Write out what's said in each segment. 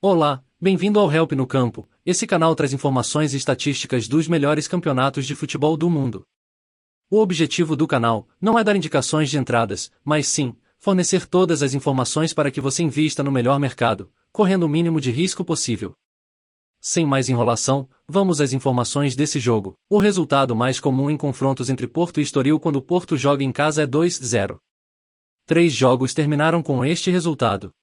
Olá, bem-vindo ao Help no Campo. Esse canal traz informações e estatísticas dos melhores campeonatos de futebol do mundo. O objetivo do canal não é dar indicações de entradas, mas sim, fornecer todas as informações para que você invista no melhor mercado, correndo o mínimo de risco possível. Sem mais enrolação, vamos às informações desse jogo. O resultado mais comum em confrontos entre Porto e Estoril quando o Porto joga em casa é 2-0. 3 jogos terminaram com este resultado.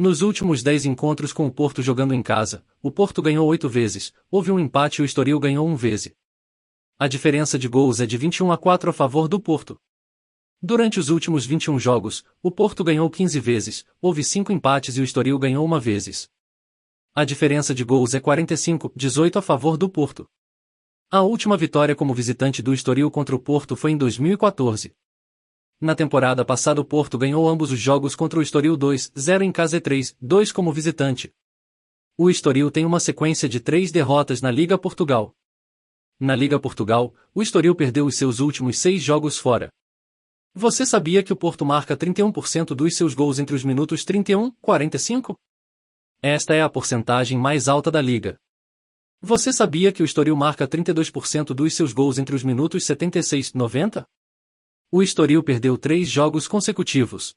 Nos últimos 10 encontros com o Porto jogando em casa, o Porto ganhou 8 vezes, houve um empate e o Estoril ganhou 1 vez. A diferença de gols é de 21-4 a favor do Porto. Durante os últimos 21 jogos, o Porto ganhou 15 vezes, houve 5 empates e o Estoril ganhou 1 vez. A diferença de gols é 45-18 a favor do Porto. A última vitória como visitante do Estoril contra o Porto foi em 2014. Na temporada passada o Porto ganhou ambos os jogos contra o Estoril 2-0 em casa e 3-2 como visitante. O Estoril tem uma sequência de 3 derrotas na Liga Portugal. Na Liga Portugal, o Estoril perdeu os seus últimos 6 jogos fora. Você sabia que o Porto marca 31% dos seus gols entre os minutos 31 e 45? Esta é a porcentagem mais alta da liga. Você sabia que o Estoril marca 32% dos seus gols entre os minutos 76 e 90? O Estoril perdeu 3 jogos consecutivos.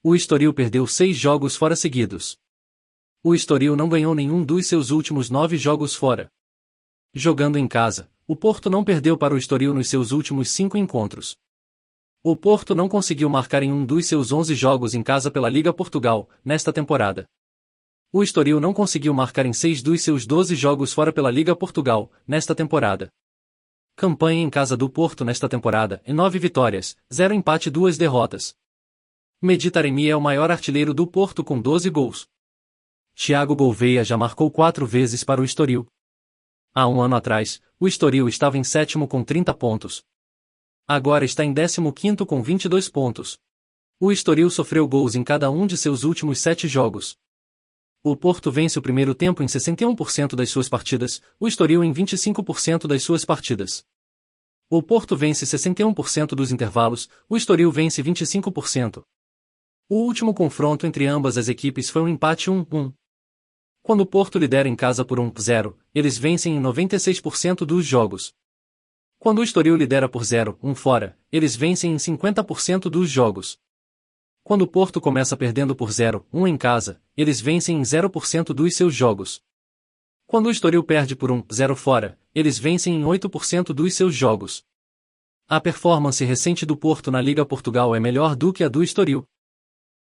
O Estoril perdeu 6 jogos fora seguidos. O Estoril não ganhou nenhum dos seus últimos 9 jogos fora. Jogando em casa, o Porto não perdeu para o Estoril nos seus últimos 5 encontros. O Porto não conseguiu marcar em um dos seus 11 jogos em casa pela Liga Portugal, nesta temporada. O Estoril não conseguiu marcar em 6 dos seus 12 jogos fora pela Liga Portugal, nesta temporada. Campanha em casa do Porto nesta temporada é 9 vitórias, 0 empate e 2 derrotas. Mehdi Taremi é o maior artilheiro do Porto com 12 gols. Thiago Gouveia já marcou 4 vezes para o Estoril. Há um ano atrás, o Estoril estava em 7º com 30 pontos. Agora está em 15º com 22 pontos. O Estoril sofreu gols em cada um de seus últimos 7 jogos. O Porto vence o primeiro tempo em 61% das suas partidas, o Estoril em 25% das suas partidas. O Porto vence 61% dos intervalos, o Estoril vence 25%. O último confronto entre ambas as equipes foi um empate 1-1. Quando o Porto lidera em casa por 1-0, eles vencem em 96% dos jogos. Quando o Estoril lidera por 0-1 fora, eles vencem em 50% dos jogos. Quando o Porto começa perdendo por 0-1 em casa, eles vencem em 0% dos seus jogos. Quando o Estoril perde por 1-0 fora, eles vencem em 8% dos seus jogos. A performance recente do Porto na Liga Portugal é melhor do que a do Estoril.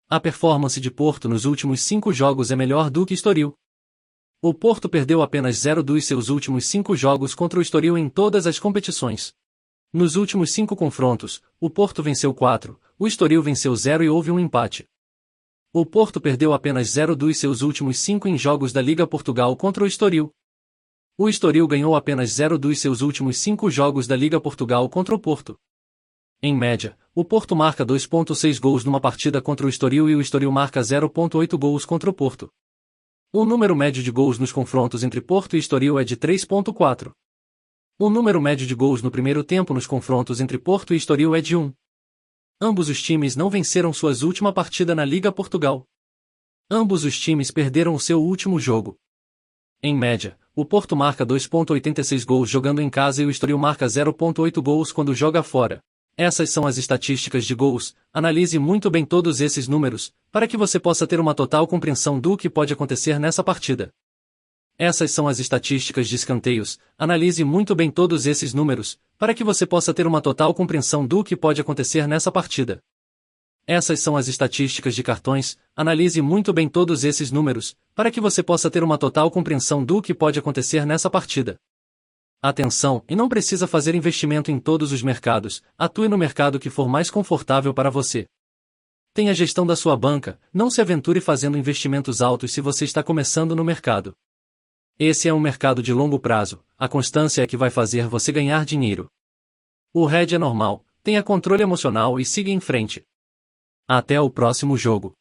A performance de Porto nos últimos 5 jogos é melhor do que Estoril. O Porto perdeu apenas 0 dos seus últimos 5 jogos contra o Estoril em todas as competições. Nos últimos 5 confrontos, o Porto venceu 4, o Estoril venceu 0 e houve um empate. O Porto perdeu apenas 0 dos seus últimos 5 em jogos da Liga Portugal contra o Estoril. O Estoril ganhou apenas 0 dos seus últimos 5 jogos da Liga Portugal contra o Porto. Em média, o Porto marca 2,6 gols numa partida contra o Estoril e o Estoril marca 0,8 gols contra o Porto. O número médio de gols nos confrontos entre Porto e Estoril é de 3,4. O número médio de gols no primeiro tempo nos confrontos entre Porto e Estoril é de 1. Ambos os times não venceram suas última partida na Liga Portugal. Ambos os times perderam o seu último jogo. Em média, o Porto marca 2,86 gols jogando em casa e o Estoril marca 0,8 gols quando joga fora. Essas são as estatísticas de gols. Analise muito bem todos esses números, para que você possa ter uma total compreensão do que pode acontecer nessa partida. Essas são as estatísticas de escanteios. Analise muito bem todos esses números, para que você possa ter uma total compreensão do que pode acontecer nessa partida. Essas são as estatísticas de cartões. Analise muito bem todos esses números, para que você possa ter uma total compreensão do que pode acontecer nessa partida. Atenção, e não precisa fazer investimento em todos os mercados, atue no mercado que for mais confortável para você. Tenha gestão da sua banca, não se aventure fazendo investimentos altos se você está começando no mercado. Esse é um mercado de longo prazo, a constância é que vai fazer você ganhar dinheiro. O hedge é normal, tenha controle emocional e siga em frente. Até o próximo jogo.